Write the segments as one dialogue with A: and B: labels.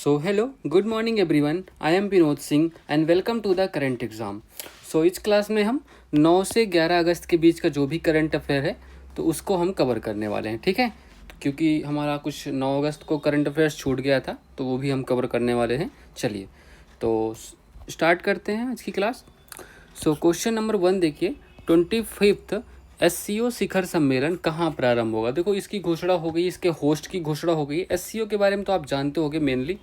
A: So hello, good morning everyone. I am Vinod Singh and welcome to the current exam. So इस class में हम 9 से 11 अगस्त के बीच का जो भी करंट अफेयर है तो उसको हम कवर करने वाले हैं, ठीक है। क्योंकि हमारा कुछ 9 अगस्त को करंट अफेयर्स छूट गया था तो वो भी हम कवर करने वाले हैं। चलिए तो स्टार्ट करते हैं आज की क्लास। सो क्वेश्चन नंबर 1 देखिए, 25th SCO शिखर सम्मेलन कहाँ प्रारंभ होगा। देखो इसकी घोषणा हो गई, इसके होस्ट की घोषणा हो गई। SCO के बारे में तो आप जानते होंगे मेनली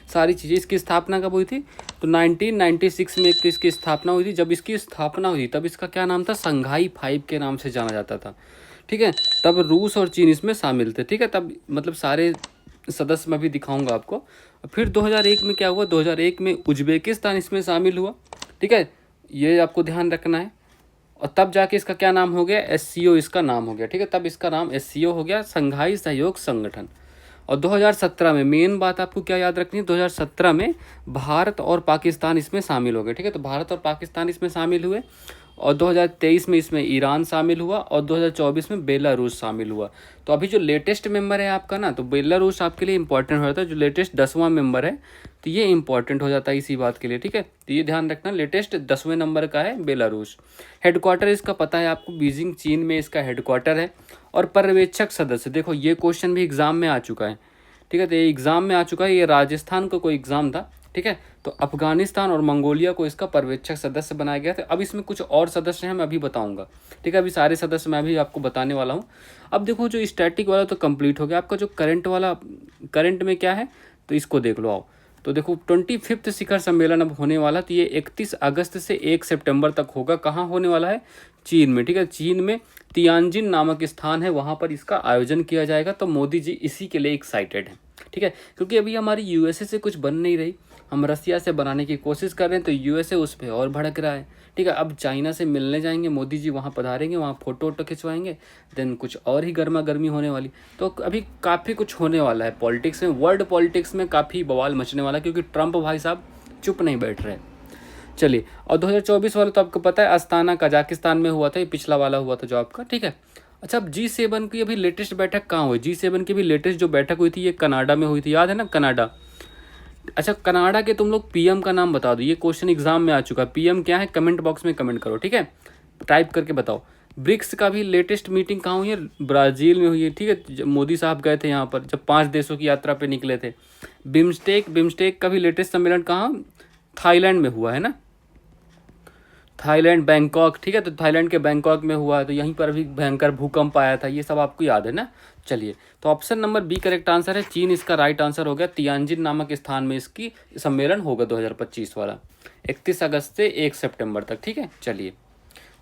A: सारी चीज़ें। इसकी स्थापना कब हुई थी तो 1996 में इसकी स्थापना हुई थी। जब इसकी स्थापना हुई तब इसका क्या नाम था, संघाई 5 के नाम से जाना जाता था, ठीक है। तब रूस और चीन इसमें शामिल थे, ठीक है। तब मतलब सारे सदस्य मैं भी दिखाऊंगा आपको। फिर 2001 में क्या हुआ, 2001 में उज्बेकिस्तान इसमें शामिल हुआ, ठीक है। ये आपको ध्यान रखना है। और तब जाके इसका क्या नाम हो गया, SCO इसका नाम हो गया, ठीक है। तब इसका नाम SCO हो गया, संघाई सहयोग संगठन। और 2017 में मेन बात आपको क्या याद रखनी है, 2017 में भारत और पाकिस्तान इसमें शामिल हो गए, ठीक है। तो भारत और पाकिस्तान इसमें शामिल हुए। और 2023 में इसमें ईरान शामिल हुआ और 2024 में बेलारूस शामिल हुआ। तो अभी जो लेटेस्ट मेंबर है आपका ना, तो बेलारूस आपके लिए इंपॉर्टेंट हो जाता है। जो लेटेस्ट 10वां मेंबर है तो ये इंपॉर्टेंट हो जाता है इसी बात के लिए, ठीक है। तो ये ध्यान रखना, लेटेस्ट 10वें नंबर का है बेलारूस। हेडक्वार्टर इसका पता है आपको, बीजिंग चीन में इसका हेडक्वार्टर है। और पर्यवेक्षक सदस्य, देखो ये क्वेश्चन भी एग्जाम में आ चुका है, ठीक है। तो ये एग्जाम में आ चुका है, ये राजस्थान का कोई एग्जाम था, ठीक है। तो अफगानिस्तान और मंगोलिया को इसका पर्यवेक्षक सदस्य बनाया गया था। अब इसमें कुछ और सदस्य हैं, मैं अभी बताऊंगा, ठीक है। अभी सारे सदस्य मैं भी आपको बताने वाला हूँ। अब देखो जो स्टैटिक वाला तो कंप्लीट हो गया आपका, जो करंट वाला, करंट में क्या है तो इसको देख लो आओ। तो देखो 25th शिखर सम्मेलन अब होने वाला, तो ये 31 अगस्त से 1 सितंबर तक होगा। कहाँ होने वाला है, चीन में, ठीक है। चीन में तियानजिन नामक स्थान है, वहाँ पर इसका आयोजन किया जाएगा। तो मोदी जी इसी के लिए एक्साइटेड हैं, ठीक है। क्योंकि अभी हमारी USA से कुछ बन नहीं रही, हम रसिया से बनाने की कोशिश कर रहे हैं, तो USA उस पर और भड़क रहा है, ठीक है। अब चाइना से मिलने जाएंगे मोदी जी, वहाँ पधारेंगे, वहाँ फोटो वोटो खिंचवाएंगे, देन कुछ और ही गर्मा गर्मी होने वाली। तो अभी काफ़ी कुछ होने वाला है पॉलिटिक्स में, वर्ल्ड पॉलिटिक्स में काफ़ी बवाल मचने वाला है, क्योंकि ट्रंप भाई साहब चुप नहीं बैठ रहे। चलिए, और 2024 वाला तो आपको पता है अस्ताना कजाकिस्तान में हुआ था, ये पिछला वाला हुआ था जो आपका, ठीक है। अच्छा, अब G7 की अभी लेटेस्ट बैठक कहाँ हुई, G7 की भी लेटेस्ट जो बैठक हुई थी ये कनाडा में हुई थी, याद है ना, कनाडा। अच्छा, कनाडा के तुम लोग PM का नाम बता दो, ये क्वेश्चन एग्जाम में आ चुका है। PM क्या है, कमेंट बॉक्स में कमेंट करो, ठीक है, टाइप करके बताओ। ब्रिक्स का भी लेटेस्ट मीटिंग कहाँ हुई है, ब्राज़ील में हुई है, ठीक है। मोदी साहब गए थे यहाँ पर जब 5 देशों की यात्रा पे निकले थे। बिम्स्टेक का भी लेटेस्ट सम्मेलन कहाँ, थाईलैंड में हुआ है ना, थाईलैंड बैंकॉक, ठीक है। तो थाईलैंड के बैंकॉक में हुआ है, तो यहीं पर भी भयंकर भूकंप आया था, ये सब आपको याद है ना। चलिए, तो option number B correct answer है, चीन इसका राइट आंसर हो गया। तियानजिन नामक स्थान में इसकी सम्मेलन होगा 2025 वाला, 31 अगस्त से 1 सितंबर तक, ठीक है। चलिए,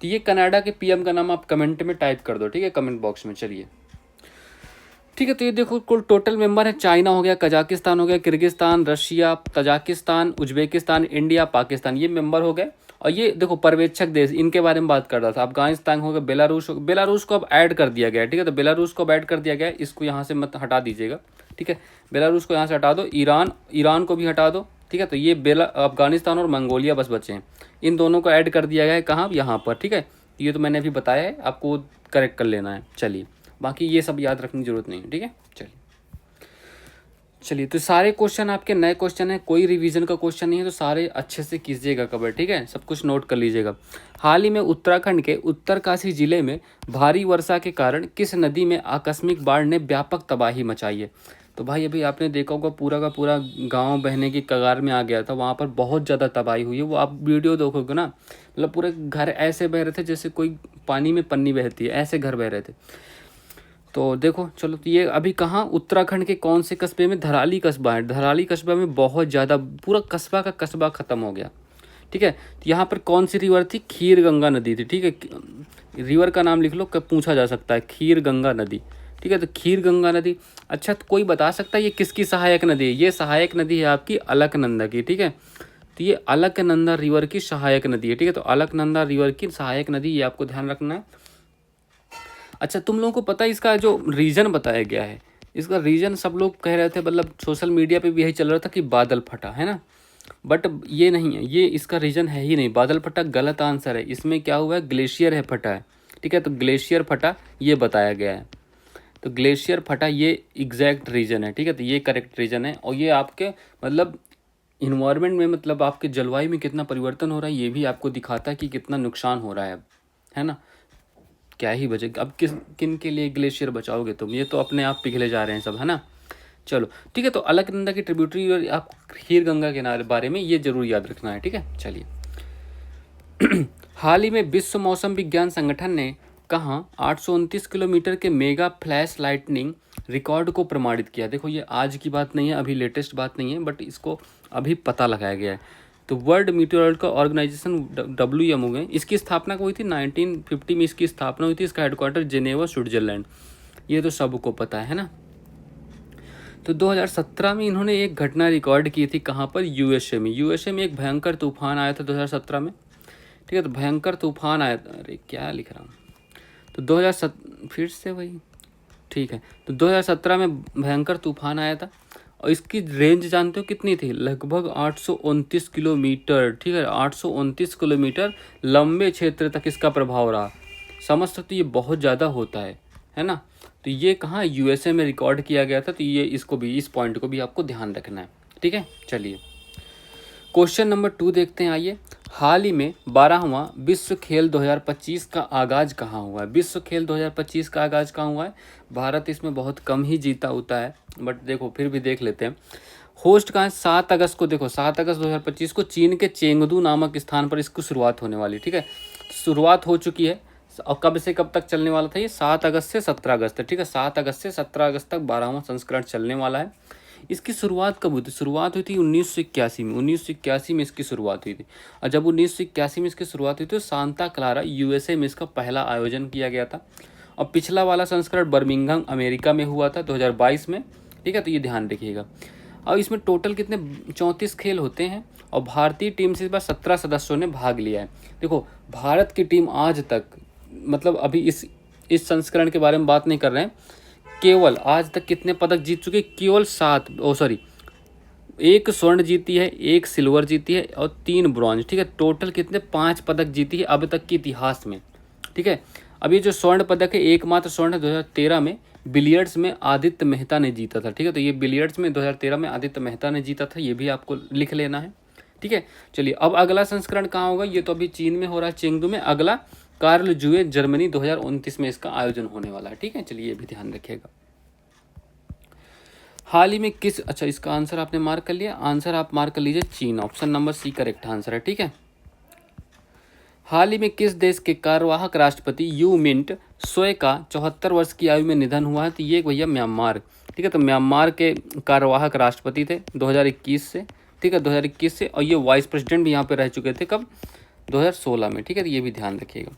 A: तो ये कनाडा के PM का नाम आप कमेंट में टाइप कर दो, ठीक है, कमेंट बॉक्स में। चलिए, ठीक है। तो ये देखो कुल टोटल मेंबर है, चाइना हो गया, कजाकिस्तान हो गया, Kyrgyzstan, Russia, Tajikistan, Uzbekistan, India, Pakistan, ये मेंबर हो गए। और ये देखो पर्यवेक्षक देश, इनके बारे में बात कर रहा था। अफगानिस्तान हो गया, बेलारूस को अब ऐड कर दिया गया, ठीक है। तो बेलारूस को अब ऐड कर दिया गया, इसको यहाँ से मत हटा दीजिएगा, ठीक है। बेलारूस को यहाँ से हटा दो, ईरान को भी हटा दो, ठीक है। तो ये अफगानिस्तान और मंगोलिया बस बचे हैं, इन दोनों को ऐड कर दिया गया है कहाँ, यहाँ पर, ठीक है। ये तो मैंने अभी बताया है, आपको करेक्ट कर लेना है। चलिए, बाकी ये सब याद रखने की जरूरत नहीं है, ठीक है। चलिए, तो सारे क्वेश्चन आपके नए क्वेश्चन हैं, कोई रिवीजन का क्वेश्चन नहीं है, तो सारे अच्छे से कीजिएगा कवर, ठीक है। सब कुछ नोट कर लीजिएगा। हाल ही में उत्तराखंड के उत्तरकाशी जिले में भारी वर्षा के कारण किस नदी में आकस्मिक बाढ़ ने व्यापक तबाही मचाई है। तो भाई अभी आपने देखा होगा पूरा का पूरा गाँव बहने की कगार में आ गया था, वहाँ पर बहुत ज़्यादा तबाही हुई है। वो आप वीडियो देखोगे ना, मतलब पूरे घर ऐसे बह रहे थे जैसे कोई पानी में पन्नी बहती है, ऐसे घर बह रहे थे। तो देखो, चलो, तो ये अभी कहाँ, उत्तराखंड के कौन से कस्बे में, धराली कस्बा है। धराली कस्बा में बहुत ज़्यादा, पूरा कस्बा का कस्बा ख़त्म हो गया, ठीक है। तो यहाँ पर कौन सी रिवर थी, खीर गंगा नदी थी, ठीक है। रिवर का नाम लिख लो, कब पूछा जा सकता है, खीर गंगा नदी, ठीक है। तो खीर गंगा नदी। अच्छा, तो कोई बता सकता है ये किसकी सहायक नदी है, ये सहायक नदी है आपकी अलकनंदा की, ठीक है। तो ये अलकनंदा रिवर की सहायक नदी है, ठीक है। तो अलकनंदा रिवर की सहायक नदी, ये आपको ध्यान रखना है। अच्छा, तुम लोगों को पता है इसका जो रीज़न बताया गया है, इसका रीज़न सब लोग कह रहे थे, मतलब सोशल मीडिया पे भी यही चल रहा था कि बादल फटा है ना, बट ये नहीं है, ये इसका रीज़न है ही नहीं। बादल फटा गलत आंसर है, इसमें क्या हुआ है, ग्लेशियर है फटा है, ठीक है। तो ग्लेशियर फटा ये बताया गया है। तो ग्लेशियर फटा ये एग्जैक्ट रीजन है, ठीक है। तो ये करेक्ट रीजन है और ये आपके मतलब इन्वायरमेंट में मतलब आपके जलवायु में कितना परिवर्तन हो रहा है ये भी आपको दिखाता है कि कितना नुकसान हो रहा है अब, है ना। क्या ही बचे अब, किन के लिए ग्लेशियर बचाओगे तुम, ये तो अपने आप पिघले जा रहे हैं सब, है ना। चलो ठीक है, तो अलकनंदा की ट्रिब्यूटरी और आप खीर गंगा के बारे में ये जरूर याद रखना है, ठीक है। चलिए हाल ही में विश्व मौसम विज्ञान संगठन ने कहाँ 829 किलोमीटर के मेगा फ्लैश लाइटनिंग रिकॉर्ड को प्रमाणित किया। देखो ये आज की बात नहीं है, अभी लेटेस्ट बात नहीं है, बट इसको अभी पता लगाया गया है। तो वर्ल्ड मीटेरोलॉजिकल ऑर्गेनाइजेशन WMO में इसकी स्थापना हुई थी 1950 में, इसकी स्थापना हुई थी। इसका हेडक्वार्टर जेनेवा स्विट्जरलैंड, ये तो सबको पता है ना। तो 2017 में इन्होंने एक घटना रिकॉर्ड की थी, कहाँ पर, USA में। USA में एक भयंकर तूफान आया था 2017 में, ठीक है। तो भयंकर तूफान आया था, अरे क्या लिख रहा हूँ, तो 2007 फिर से वही, ठीक है। तो 2017 में भयंकर तूफान आया था और इसकी रेंज जानते हो कितनी थी, लगभग 829 किलोमीटर, ठीक है। 829 किलोमीटर लंबे क्षेत्र तक इसका प्रभाव रहा। समझ सकते, ये बहुत ज़्यादा होता है ना। तो ये कहाँ USA में रिकॉर्ड किया गया था, तो ये इसको भी, इस पॉइंट को भी आपको ध्यान रखना है, ठीक है। चलिए क्वेश्चन नंबर 2 देखते हैं, आइए। हाल ही में 12वां विश्व खेल 2025 का आगाज कहाँ हुआ है। विश्व खेल 2025 का आगाज कहाँ हुआ है। भारत इसमें बहुत कम ही जीता होता है, बट देखो फिर भी देख लेते हैं। होस्ट कहाँ है, 7 अगस्त को, देखो 7 अगस्त 2025 को चीन के चेंगदू नामक स्थान पर इसको शुरुआत होने वाली, ठीक है। शुरुआत हो चुकी है और कब से कब तक चलने वाला था ये, 7 अगस्त से 17 अगस्त तक, ठीक है। 7 अगस्त से 17 अगस्त तक 12वां संस्करण चलने वाला है। इसकी शुरुआत कब हुई थी, शुरुआत हुई थी 1981 में। 1981 में इसकी शुरुआत हुई थी। और जब 1981 में इसकी शुरुआत हुई थी तो सांता क्लारा USA में इसका पहला आयोजन किया गया था। और पिछला वाला संस्करण बर्मिंघम अमेरिका में हुआ था 2022 में, ठीक है। तो ये ध्यान रखिएगा। अब इसमें टोटल कितने 34 खेल होते हैं और भारतीय टीम से इस बार 17 सदस्यों ने भाग लिया है। देखो भारत की टीम आज तक, मतलब अभी इस संस्करण के बारे में बात नहीं कर रहे हैं, केवल आज तक कितने पदक जीत चुके, केवल 1 स्वर्ण जीती है, 1 सिल्वर जीती है और 3 ब्रॉन्ज, ठीक है। टोटल कितने 5 पदक जीती है अब तक के इतिहास में, ठीक है। अब ये जो स्वर्ण पदक है, एकमात्र स्वर्ण 2013 में बिलियर्ड्स में आदित्य मेहता ने जीता था, ठीक है। तो ये बिलियर्ड्स में 2013 में आदित्य मेहता ने जीता था, ये भी आपको लिख लेना है, ठीक है। चलिए अब अगला संस्करण कहाँ होगा, ये तो अभी चीन में हो रहा है, चेंगडू में। अगला कार्ल जुए जर्मनी 2029 में इसका आयोजन होने वाला है, ठीक है। चलिए ये भी ध्यान रखिएगा। हाल ही में किस, अच्छा इसका आंसर आपने मार्क कर लिया, आंसर आप मार्क कर लीजिए चीन, option number C correct answer है, ठीक है। हाल ही में किस देश के कार्यवाहक राष्ट्रपति यू मिंट सोए का 74 वर्ष की आयु में निधन हुआ है, तो ये भैया म्यांमार, ठीक है। तो म्यांमार के कार्यवाहक राष्ट्रपति थे 2021 से, ठीक है, 2021 से। और ये वाइस प्रेसिडेंट भी यहाँ पे रह चुके थे, कब, 2016 में, ठीक है। तो ये भी ध्यान रखिएगा।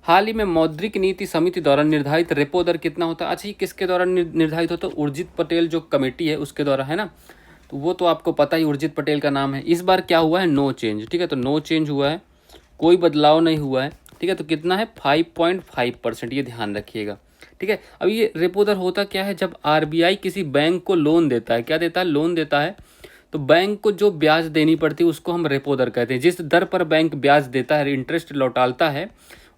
A: हाल ही में मौद्रिक नीति समिति द्वारा निर्धारित रेपो दर कितना होता है। अच्छा ये किसके द्वारा निर्धारित होता है, उर्जित पटेल जो कमेटी है उसके द्वारा, है ना। तो वो तो आपको पता ही, उर्जित पटेल का नाम है। इस बार क्या हुआ है, नो चेंज, ठीक है। तो नो चेंज हुआ है, कोई बदलाव नहीं हुआ है, ठीक है। तो कितना है 5.5%, ये ध्यान रखिएगा, ठीक है। अब ये रेपो दर होता क्या है, जब RBI किसी बैंक को लोन देता है, क्या देता है, लोन देता है, तो बैंक को जो ब्याज देनी पड़ती है उसको हम रेपो दर कहते हैं। जिस दर पर बैंक ब्याज देता है, इंटरेस्ट लौटाता है,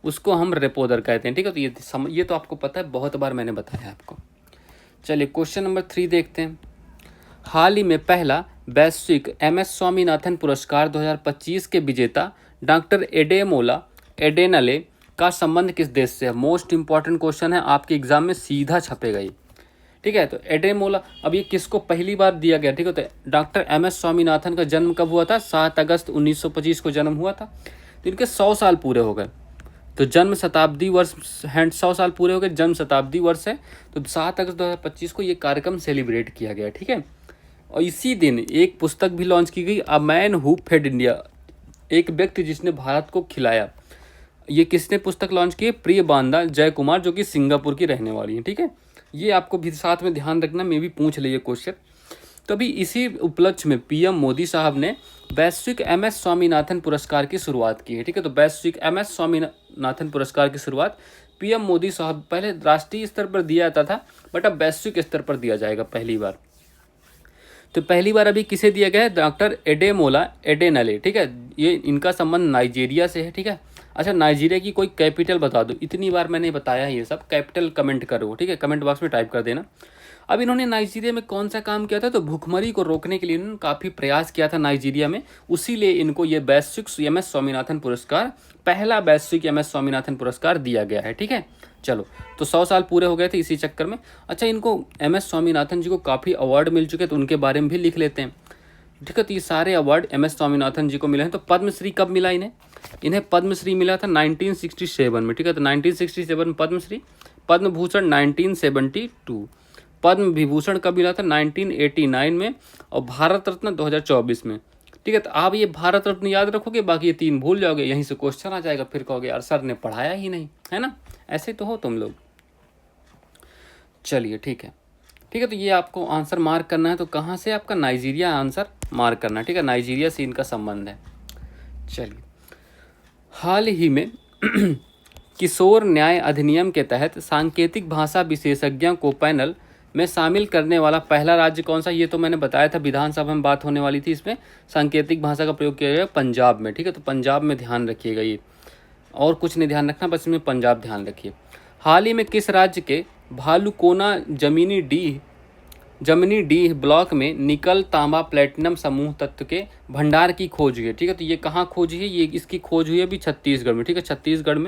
A: उसको हम रेपो दर कहते हैं, ठीक है। तो ये तो आपको पता है, बहुत बार मैंने बताया आपको। चलिए क्वेश्चन नंबर 3 देखते हैं। हाल ही में पहला वैश्विक MS स्वामीनाथन पुरस्कार 2025 के विजेता डॉक्टर एडेमोला एडेनले का संबंध किस देश से है। मोस्ट इंपॉर्टेंट क्वेश्चन है, आपके एग्जाम में सीधा छपेगा ये, ठीक है। तो एडेमोला, अब ये किसको पहली बार दिया गया, ठीक है। तो डॉक्टर MS स्वामीनाथन का जन्म कब हुआ था, 7 अगस्त 1925 को जन्म हुआ था। तो इनके 100 साल पूरे हो गए, तो जन्म शताब्दी वर्ष है, 100 साल पूरे हो गए, जन्म शताब्दी वर्ष है। तो 7 अगस्त 2025 को ये कार्यक्रम सेलिब्रेट किया गया, ठीक है। और इसी दिन एक पुस्तक भी लॉन्च की गई, अ मैन हु फेड इंडिया, एक व्यक्ति जिसने भारत को खिलाया। ये किसने पुस्तक लॉन्च की है, प्रिय बांदा जय कुमार, जो कि सिंगापुर की रहने वाली है, ठीक है। ये आपको भी साथ में ध्यान रखना, मे भी पूछ लिए क्वेश्चन। तो अभी इसी उपलक्ष्य में PM मोदी साहब ने वैश्विक MS स्वामीनाथन पुरस्कार की शुरुआत की है, ठीक है। तो वैश्विक MS स्वामीनाथन पुरस्कार की शुरुआत PM मोदी साहब, पहले राष्ट्रीय स्तर पर दिया जाता था, बट अब वैश्विक स्तर पर दिया जाएगा पहली बार। तो पहली बार अभी किसे दिया गया है, डॉक्टर एडेमोला एडेनले, ठीक है। ये इनका संबंध नाइजीरिया से है, ठीक है। अच्छा, नाइजीरिया की कोई कैपिटल बता दो। इतनी बार मैंने बताया है ये सब, कैपिटल कमेंट करो, ठीक है, कमेंट बॉक्स में टाइप कर देना। अब इन्होंने नाइजीरिया में कौन सा काम किया था, तो भुखमरी को रोकने के लिए इन्होंने काफ़ी प्रयास किया था नाइजीरिया में, उसीलिए इनको ये वैश्विक MS स्वामीनाथन पुरस्कार, पहला वैश्विक MS स्वामीनाथन पुरस्कार दिया गया है, ठीक है। चलो, तो 100 साल पूरे हो गए थे इसी चक्कर में। अच्छा, इनको MS स्वामीनाथन जी को काफ़ी अवार्ड मिल चुके, तो उनके बारे में भी लिख लेते हैं, ठीक है। तो ये सारे अवार्ड MS स्वामीनाथन जी को मिले हैं। तो पद्मश्री कब मिला इन्हें? इन्हें पद्मश्री मिला था 1967 में, ठीक है। तो 1967 में पद्मश्री, पद्म भूषण 1972, पद्म विभूषण कब मिला था? 1989 में, और भारत रत्न 2024 में, ठीक है। तो आप ये भारत रत्न याद रखोगे, बाकी ये 3 भूल जाओगे, यहीं से क्वेश्चन आ जाएगा, फिर कहोगे यार सर ने पढ़ाया ही नहीं, है ना। ऐसे तो हो तुम लोग। चलिए, ठीक है, ठीक है। तो ये आपको आंसर मार्क करना है। तो कहाँ से? आपका नाइजीरिया आंसर मार्क करना है, ठीक है। नाइजीरिया से इनका संबंध है। चलिए, हाल ही में किशोर न्याय अधिनियम के तहत सांकेतिक भाषा विशेषज्ञों को पैनल में शामिल करने वाला पहला राज्य कौन सा? ये तो मैंने बताया था, विधानसभा में बात होने वाली थी, इसमें सांकेतिक भाषा का प्रयोग किया गया पंजाब में, ठीक है। तो पंजाब में ध्यान रखिएगा, ये और कुछ नहीं ध्यान रखना, बस इसमें पंजाब ध्यान रखिए। हाल ही में किस राज्य के भालुकोना जमनी डीह ब्लॉक में निकल तांबा प्लेटिनम समूह तत्व के भंडार की खोज हुई है, ठीक है। तो ये कहाँ खोज हुई है? ये इसकी खोज हुई है अभी छत्तीसगढ़ में, ठीक है। छत्तीसगढ़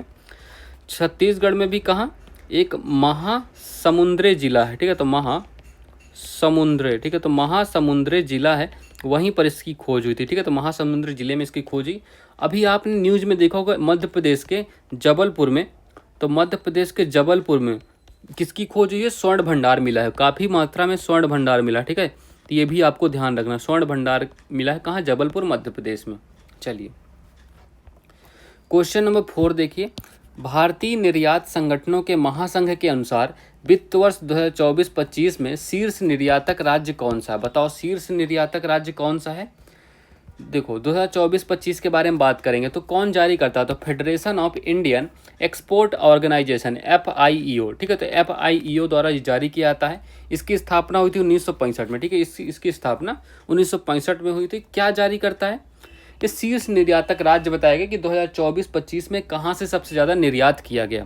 A: में भी कहाँ? एक महासमुंदरी जिला है, ठीक है। तो महासमुंदरी, ठीक है। तो महासमुंदरी जिला है, वहीं पर इसकी खोज हुई थी, ठीक है। तो महासमुंदरी जिले में इसकी खोज हुई। अभी आपने न्यूज़ में देखा होगा मध्य प्रदेश के जबलपुर में, तो मध्य प्रदेश के जबलपुर में किसकी खोज हुई है? स्वर्ण भंडार मिला है, काफ़ी मात्रा में स्वर्ण भंडार मिला, ठीक है। तो ये भी आपको ध्यान रखना, स्वर्ण भंडार मिला है कहाँ? जबलपुर, मध्य प्रदेश में। चलिए, क्वेश्चन नंबर 4 देखिए। भारतीय निर्यात संगठनों के महासंघ के अनुसार वित्त वर्ष 2024-25 में शीर्ष निर्यातक राज्य कौन सा है? बताओ, शीर्ष निर्यातक राज्य कौन सा है? देखो, 2024-25 के बारे में बात करेंगे तो कौन जारी करता है? तो federation of Indian export organization, FIEO, ठीक है। तो FIEO द्वारा जारी किया जाता है। इसकी स्थापना हुई थी 1965 में, ठीक है। इसकी स्थापना 1965 में हुई थी। क्या जारी करता है? ये शीर्ष निर्यातक राज्य बताएगा कि 2024-25 में कहाँ से सबसे ज़्यादा निर्यात किया गया,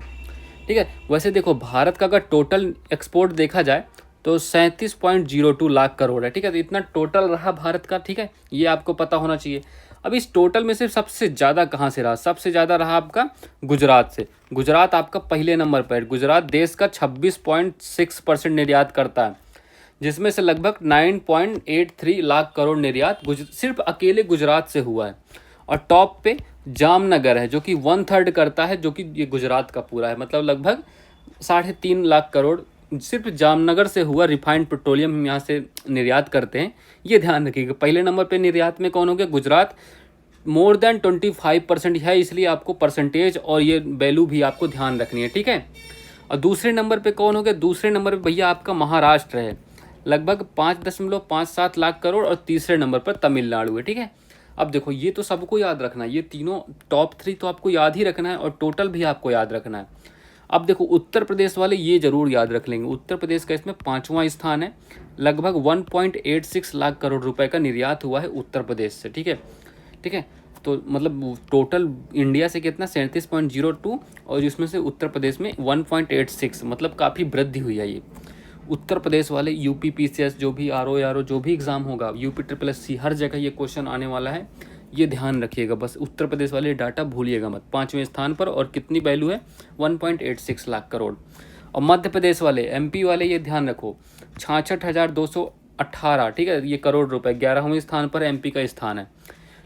A: ठीक है। वैसे देखो, भारत का अगर टोटल एक्सपोर्ट देखा जाए तो 37.02 लाख करोड़ है, ठीक है। तो इतना टोटल रहा भारत का, ठीक है। ये आपको पता होना चाहिए। अब इस टोटल में से सबसे ज़्यादा कहाँ से रहा? सबसे ज़्यादा रहा आपका गुजरात से। गुजरात आपका पहले नंबर पर है। गुजरात देश का 26.6% निर्यात करता है, जिसमें से लगभग 9.83 लाख करोड़ निर्यात सिर्फ अकेले गुजरात से हुआ है। और टॉप पे जामनगर है, जो कि 1/3 करता है, जो कि ये गुजरात का पूरा है, मतलब लगभग 3.5 लाख करोड़ सिर्फ जामनगर से हुआ। रिफाइंड पेट्रोलियम हम यहाँ से निर्यात करते हैं, ये ध्यान रखिएगा। पहले नंबर पे निर्यात में कौन हो गया? गुजरात। मोर देन 25% है, इसलिए आपको परसेंटेज और ये वैल्यू भी आपको ध्यान रखनी है, ठीक है। और दूसरे नंबर पे कौन हो गया? दूसरे नंबर पे भैया आपका महाराष्ट्र है, लगभग 5.57 लाख करोड़, और तीसरे नंबर पर तमिलनाडु है, ठीक है। अब देखो, ये तो सबको याद रखना है, ये तीनों टॉप 3 तो आपको याद ही रखना है, और टोटल भी आपको याद रखना है। अब देखो, उत्तर प्रदेश वाले ये जरूर याद रख लेंगे, उत्तर प्रदेश का इसमें 5वां स्थान है। लगभग 1.86 लाख करोड़ रुपए का निर्यात हुआ है उत्तर प्रदेश से, ठीक है, ठीक है। तो मतलब टोटल इंडिया से कितना? 37.02, और इसमें से उत्तर प्रदेश में 1.86, मतलब काफ़ी वृद्धि हुई है ये। उत्तर प्रदेश वाले UP PCS जो भी RO जो भी एग्ज़ाम होगा, UP SSC, हर जगह ये क्वेश्चन आने वाला है, ये ध्यान रखिएगा। बस उत्तर प्रदेश वाले डाटा भूलिएगा मत। 5वें स्थान पर, और कितनी वैल्यू है? 1.86 लाख करोड़। और मध्य प्रदेश वाले, MP वाले, ये ध्यान रखो, 66,218, ठीक है, ये करोड़ रुपए। 11वें स्थान पर MP का स्थान है,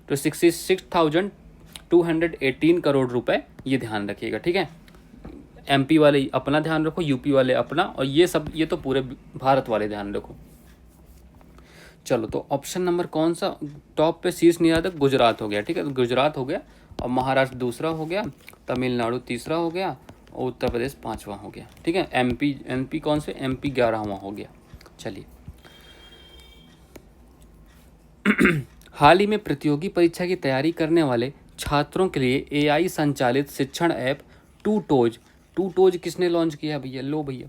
A: तो 66,218 करोड़ रुपए, ये ध्यान रखिएगा, ठीक है। MP वाले अपना ध्यान रखो, UP वाले अपना, और ये सब, ये तो पूरे भारत वाले ध्यान रखो। चलो, तो ऑप्शन नंबर कौन सा टॉप पे शीर्ष निर्यातक? गुजरात हो गया, ठीक है। गुजरात हो गया, और महाराष्ट्र दूसरा हो गया, तमिलनाडु तीसरा हो गया, और उत्तर प्रदेश 5वां हो गया, ठीक है। MP कौन से? MP 11वां हो गया। चलिए, हाल ही में प्रतियोगी परीक्षा की तैयारी करने वाले छात्रों के लिए AI संचालित शिक्षण ऐप टूटोज किसने लॉन्च किया भैया? लो भैया,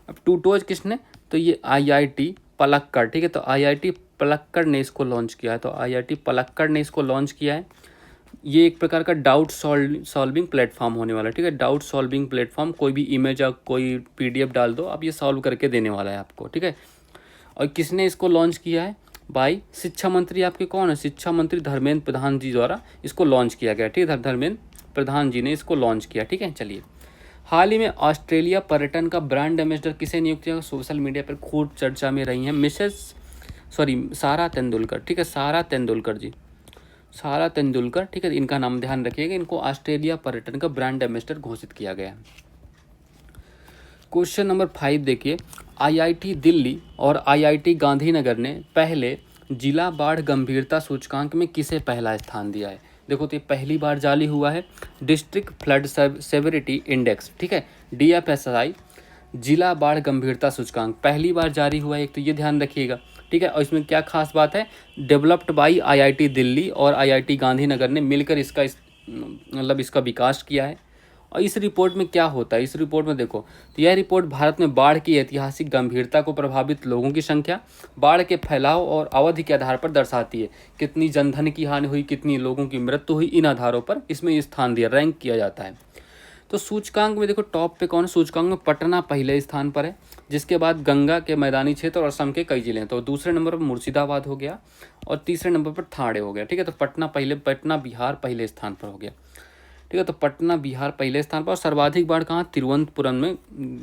A: अब टूटोज किसने? तो ये IIT पलक्कड़, ठीक है। तो IIT पलक्कड़ ने इसको लॉन्च किया है, तो IIT पलक्कड़ ने इसको लॉन्च किया है। ये एक प्रकार का डाउट सॉल्विंग प्लेटफॉर्म होने वाला है, ठीक है। डाउट सॉल्विंग प्लेटफॉर्म, कोई भी इमेज या कोई पीडीएफ डाल दो, अब ये सॉल्व करके देने वाला है आपको, ठीक है। और किसने इसको लॉन्च किया है भाई? शिक्षा मंत्री आपके कौन है? शिक्षा मंत्री धर्मेंद्र प्रधान जी द्वारा इसको लॉन्च किया गया, ठीक है। धर्मेंद्र प्रधान जी ने इसको लॉन्च किया, ठीक है। चलिए, हाल ही में ऑस्ट्रेलिया पर्यटन का ब्रांड एम्बेसडर किसे नियुक्त किया? सोशल मीडिया पर खूब चर्चा में रही हैं सारा तेंदुलकर, ठीक है। सारा तेंदुलकर जी, सारा तेंदुलकर, ठीक है। इनका नाम ध्यान रखिएगा, इनको ऑस्ट्रेलिया पर्यटन का ब्रांड एम्बेसडर घोषित किया गया है। क्वेश्चन नंबर 5 देखिए, आईआईटी दिल्ली और आईआईटी गांधीनगर ने पहले जिला बाढ़ गंभीरता सूचकांक में किसे पहला स्थान दिया है? देखो, तो ये पहली बार जारी हुआ है डिस्ट्रिक्ट फ्लड सेवेरिटी इंडेक्स, ठीक है, DFSI जिला बाढ़ गंभीरता सूचकांक पहली बार जारी हुआ है, एक तो ये ध्यान रखिएगा, ठीक है। और इसमें क्या खास बात है? डेवलप्ड बाई आईआईटी दिल्ली और आईआईटी गांधीनगर ने मिलकर इसका विकास किया है। और इस रिपोर्ट में क्या होता है? इस रिपोर्ट में देखो, तो यह रिपोर्ट भारत में बाढ़ की ऐतिहासिक गंभीरता को, प्रभावित लोगों की संख्या, बाढ़ के फैलाव और अवधि के आधार पर दर्शाती है। कितनी जनधन की हानि हुई, कितनी लोगों की मृत्यु हुई, इन आधारों पर इसमें स्थान दिया, रैंक किया जाता है। तो सूचकांक में देखो, टॉप पे कौन है? सूचकांक में पटना पहले स्थान पर है, जिसके बाद गंगा के मैदानी क्षेत्र और असम के कई जिले हैं। तो दूसरे नंबर पर मुर्शिदाबाद हो गया और तीसरे नंबर पर ठाणे हो गया, ठीक है। तो पटना बिहार पहले स्थान पर हो गया, ठीक है। तो पटना बिहार पहले स्थान पर, और सर्वाधिक बाढ़ कहाँ? तिरुवनंतपुरम में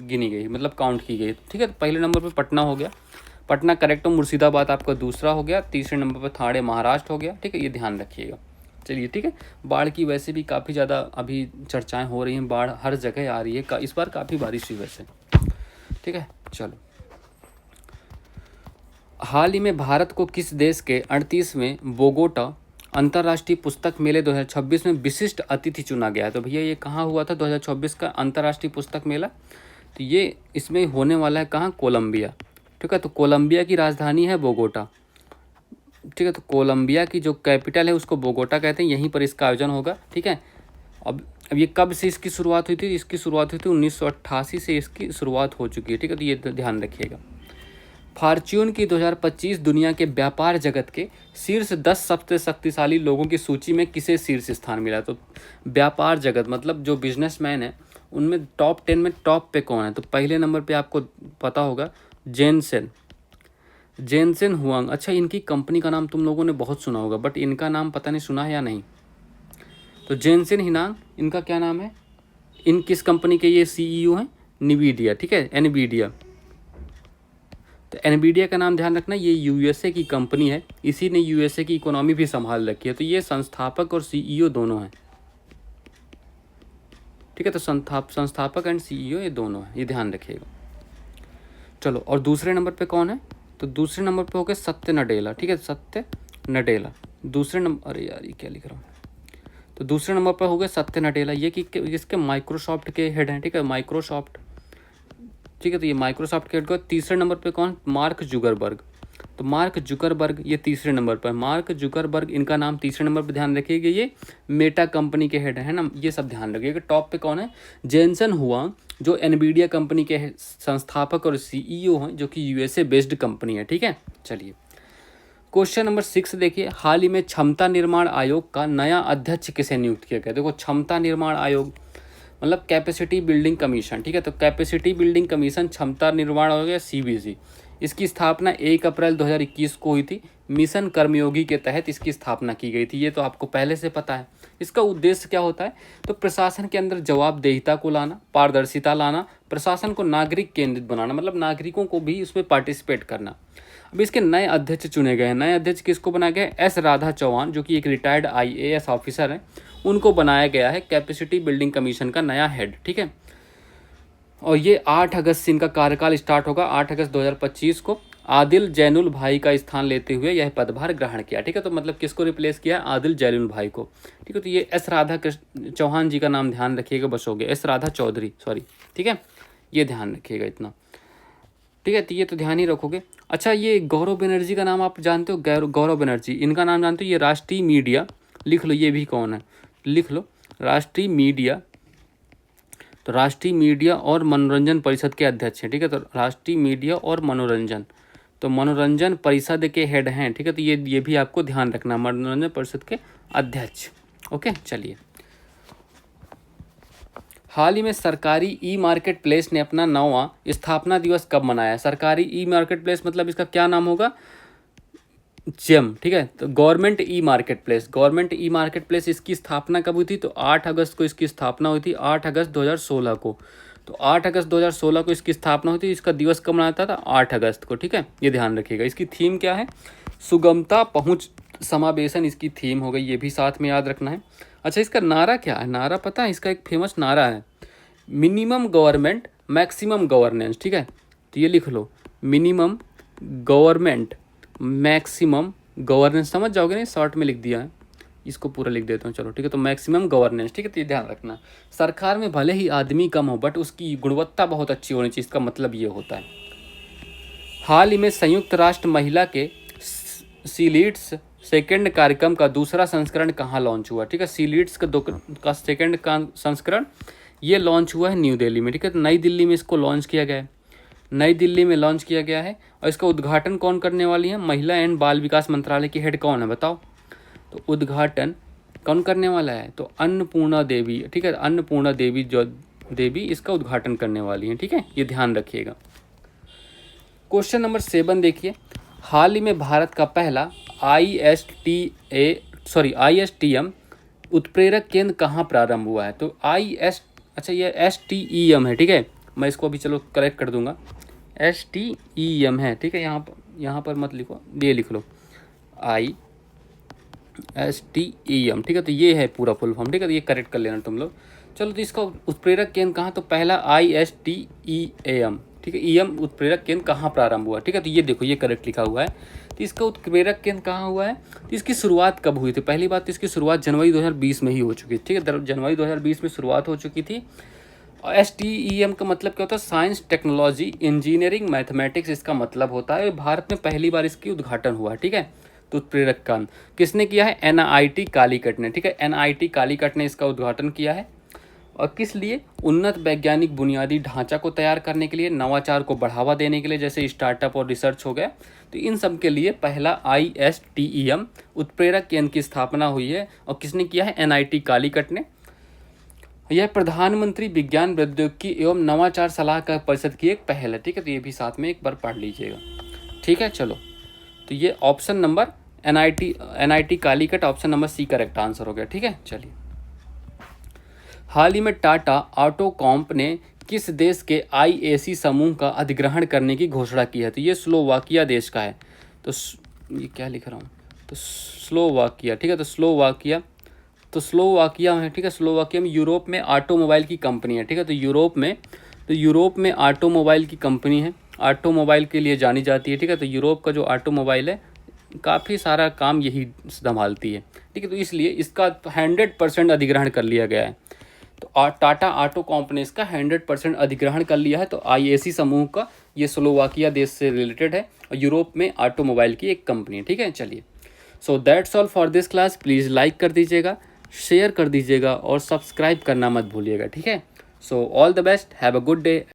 A: गिनी गई, मतलब काउंट की गई, ठीक है। तो पहले नंबर पर पटना हो गया, पटना करेक्ट हो। मुर्शिदाबाद आपका दूसरा हो गया, तीसरे नंबर पर ठाणे महाराष्ट्र हो गया, ठीक है। ये ध्यान रखिएगा। चलिए, ठीक है। बाढ़ की वैसे भी काफ़ी ज़्यादा अभी चर्चाएं हो रही हैं, बाढ़ हर जगह आ रही है, इस बार काफ़ी बारिश हुई वैसे, ठीक है। चलो, हाल ही में भारत को किस देश के 38वें बोगोटा अंतर्राष्ट्रीय पुस्तक मेले 2026 में विशिष्ट अतिथि चुना गया है? तो भैया ये कहाँ हुआ था 2024 का अंतर्राष्ट्रीय पुस्तक मेला? तो ये इसमें होने वाला है कहाँ? कोलंबिया, ठीक है। तो कोलंबिया की राजधानी है बोगोटा, ठीक है। तो कोलंबिया की जो कैपिटल है उसको बोगोटा कहते हैं, यहीं पर इसका आयोजन होगा, ठीक है। अब ये कब से इसकी शुरुआत हुई थी? इसकी शुरुआत हुई थी 1988 से इसकी शुरुआत हो चुकी है, ठीक है। तो ये ध्यान रखिएगा। फॉर्च्यून की 2025 दुनिया के व्यापार जगत के शीर्ष 10 सबसे शक्तिशाली लोगों की सूची में किसे शीर्ष स्थान मिला? तो व्यापार जगत मतलब जो बिजनेसमैन है उनमें टॉप 10 में टॉप पे कौन है? तो पहले नंबर पे आपको पता होगा जेनसेन हुआंग। अच्छा, इनकी कंपनी का नाम तुम लोगों ने बहुत सुना होगा, बट इनका नाम पता नहीं सुना है या नहीं। तो जेनसेन हिनांग, इनका क्या नाम है? इन किस कंपनी के ये CEO हैं? निवीडिया, ठीक है, एनवीडिया। तो एनवीडिया का नाम ध्यान रखना, ये USA की कंपनी है, इसी ने USA की इकोनॉमी भी संभाल रखी है। तो ये संस्थापक और CEO दोनों हैं, ठीक है। तो संस्थापक एंड CEO ये दोनों हैं, ये ध्यान रखिएगा। चलो, और दूसरे नंबर पे कौन है? तो दूसरे नंबर पे हो गए सत्य नडेला, ठीक है। सत्य नडेला दूसरे नंबर, अरे यार ये क्या लिख रहा हूँ। तो दूसरे नंबर पर हो गए सत्य नडेला, ये किसके? माइक्रोसॉफ्ट के हेड हैं, ठीक है, माइक्रोसॉफ्ट, ठीक है। तो ये माइक्रोसॉफ्ट के हेड को। तीसरे नंबर पे कौन? Mark Zuckerberg. तो मार्क जुकरबर्ग ये तीसरे नंबर पर, मार्क जुकरबर्ग इनका नाम तीसरे नंबर पर ध्यान रखिएगा। ये मेटा कंपनी के हेड है ना, ये सब ध्यान रखिएगा। टॉप पे कौन है? जेनसन हुआ, जो एनवीडिया कंपनी के संस्थापक और CEO हैं, जो कि USA बेस्ड कंपनी है, ठीक है। चलिए, क्वेश्चन नंबर 6 देखिए, हाल ही में क्षमता निर्माण आयोग का नया अध्यक्ष किसे नियुक्त किया गया? देखो, क्षमता निर्माण आयोग मतलब कैपेसिटी बिल्डिंग कमीशन, ठीक है। तो कैपेसिटी बिल्डिंग कमीशन क्षमता निर्माण हो गया, CBC। इसकी स्थापना 1 अप्रैल 2021 को हुई थी। मिशन कर्मयोगी के तहत इसकी स्थापना की गई थी, ये तो आपको पहले से पता है। इसका उद्देश्य क्या होता है? तो प्रशासन के अंदर जवाबदेहिता को लाना, पारदर्शिता लाना, प्रशासन को नागरिक केंद्रित बनाना, मतलब नागरिकों को भी उसमें पार्टिसिपेट करना। अब इसके नए अध्यक्ष चुने गए हैं। नए अध्यक्ष किसको बनाया गया है? S राधा चौहान, जो कि एक रिटायर्ड IAS ऑफिसर हैं, उनको बनाया गया है कैपेसिटी बिल्डिंग कमीशन का नया हेड, ठीक है। और ये 8 अगस्त से इनका कार्यकाल स्टार्ट होगा, 8 अगस्त 2025 को। आदिल जैनुल भाई का स्थान लेते हुए यह पदभार ग्रहण किया, ठीक है। तो मतलब किसको रिप्लेस किया? आदिल जैनुल भाई को, ठीक है। तो ये S राधा चौहान जी का नाम ध्यान रखिएगा, बस हो गया, S राधा चौधरी, सॉरी, ठीक है। ये ध्यान रखिएगा इतना, ठीक है। तो ये तो ध्यान ही रखोगे। अच्छा, ये गौरव बनर्जी का नाम आप जानते हो? गौरव बनर्जी, इनका नाम जानते हो? ये राष्ट्रीय मीडिया, लिख लो, ये भी कौन है, लिख लो, राष्ट्रीय मीडिया। तो राष्ट्रीय मीडिया और मनोरंजन परिषद के अध्यक्ष हैं, ठीक है। तो राष्ट्रीय मीडिया और मनोरंजन, तो मनोरंजन परिषद के हेड हैं, ठीक है। तो ये भी आपको ध्यान रखना, मनोरंजन परिषद के अध्यक्ष। ओके चलिए। हाल ही में सरकारी ई मार्केट प्लेस ने अपना 9वां स्थापना दिवस कब मनाया? सरकारी ई मार्केट प्लेस मतलब इसका क्या नाम होगा? जेम, ठीक है। तो government e market place, government e market place इसकी स्थापना कब हुई थी? तो 8 अगस्त को इसकी स्थापना हुई थी, 8 अगस्त 2016 को। तो 8 अगस्त 2016 को इसकी स्थापना हुई थी। इसका दिवस कब मनाता था? 8 अगस्त को, ठीक है। ये ध्यान रखिएगा। इसकी थीम क्या है? सुगमता, पहुंच, समावेशन इसकी थीम हो गई, ये भी साथ में याद रखना है। अच्छा, इसका नारा क्या है? नारा पता है? इसका एक फेमस नारा है, मिनिमम गवर्नमेंट मैक्सिमम गवर्नेंस, ठीक है। तो ये लिख लो, मिनिमम गवर्नमेंट मैक्सिमम गवर्नेंस। समझ जाओगे नहीं, शॉर्ट में लिख दिया है, इसको पूरा लिख देता हूँ, चलो ठीक है। तो मैक्सिमम गवर्नेंस, ठीक है। तो ये ध्यान रखना, सरकार में भले ही आदमी कम हो बट उसकी गुणवत्ता बहुत अच्छी होनी चाहिए, इसका मतलब ये होता है। हाल ही में संयुक्त राष्ट्र महिला के सीलीड्स सेकेंड कार्यक्रम का दूसरा संस्करण कहाँ लॉन्च हुआ? ठीक है, सीलीड्स का सेकेंड का संस्करण ये लॉन्च हुआ है न्यू दिल्ली में, ठीक है। तो नई दिल्ली में इसको लॉन्च किया गया है, नई दिल्ली में लॉन्च किया गया है। और इसका उद्घाटन कौन करने वाली है? महिला एंड बाल विकास मंत्रालय की हेड कौन है बताओ? तो उद्घाटन कौन करने वाला है? तो अन्नपूर्णा देवी, ठीक है। अन्नपूर्णा देवी जो देवी इसका उद्घाटन करने वाली है, ठीक है। ये ध्यान रखिएगा। क्वेश्चन नंबर 7 देखिए, हाल ही में भारत का पहला ISTM उत्प्रेरक केंद्र कहाँ प्रारंभ हुआ है? तो अच्छा ये STEM है, ठीक है। मैं इसको अभी चलो करेक्ट कर दूंगा, STEM है, ठीक है। यहाँ पर मत लिखो, ये लिख लो ISTEM, ठीक है। तो ये है पूरा फुल फॉर्म, ठीक है। तो ये करेक्ट कर लेना तुम लोग। चलो, तो इसका उत्प्रेरक केंद्र कहाँ? तो पहला ISTEM, ठीक है। EM उत्प्रेरक केंद्र कहाँ प्रारंभ हुआ? ठीक है। तो ये देखो, ये करेक्ट लिखा हुआ है। तो इसका उत्प्रेरक केंद्र कहाँ हुआ है? तो इसकी शुरुआत कब हुई थी? पहली बात तो इसकी शुरुआत जनवरी 2020 में ही हो चुकी थी, ठीक है। जनवरी 2020 में शुरुआत हो चुकी थी। और STEM का मतलब क्या होता है? साइंस, टेक्नोलॉजी, इंजीनियरिंग, मैथमेटिक्स इसका मतलब होता है। भारत में पहली बार इसकी उद्घाटन हुआ है, ठीक है। तो उत्प्रेरक कांड किसने किया है? NIT कालीकट ने, ठीक है। NIT कालीकट ने इसका उद्घाटन किया है। और किस लिए? उन्नत वैज्ञानिक बुनियादी ढांचा को तैयार करने के लिए, नवाचार को बढ़ावा देने के लिए, जैसे स्टार्टअप और रिसर्च हो गया। तो इन सब के लिए पहला ISTEM उत्प्रेरक केंद्र की स्थापना हुई है। और किसने किया है? NIT कालीकट ने। यह प्रधानमंत्री विज्ञान प्रौद्योगिकी एवं नवाचार सलाहकार परिषद की एक पहल है, ठीक है। तो ये भी साथ में एक बार पढ़ लीजिएगा, ठीक है। चलो, तो ये option number NIT Calicut option number C correct answer हो गया, ठीक है। चलिए, हाल ही में टाटा ऑटोकॉम्प ने किस देश के IAC समूह का अधिग्रहण करने की घोषणा की है? तो ये स्लोवाकिया देश का है। तो ये क्या लिख रहा हूँ? तो स्लोवाकिया, ठीक है। तो स्लोवाकिया है, ठीक है। स्लोवाकिया में यूरोप में ऑटोमोबाइल की कंपनी है, ठीक है। तो यूरोप में ऑटोमोबाइल की कंपनी है, ऑटोमोबाइल के लिए जानी जाती है, ठीक है। तो यूरोप का जो ऑटोमोबाइल है काफ़ी सारा काम यही संभालती है, ठीक है। तो इसलिए इसका 100% अधिग्रहण कर लिया गया है। तो टाटा ऑटो कंपनी इसका 100% अधिग्रहण कर लिया है। तो IAC समूह का ये स्लोवाकिया देश से रिलेटेड है और यूरोप में ऑटोमोबाइल की एक कंपनी है, ठीक है। चलिए, so that's all for this class. Please like कर दीजिएगा, शेयर कर दीजिएगा और सब्सक्राइब करना मत भूलिएगा, ठीक है। So all the best, have a good day.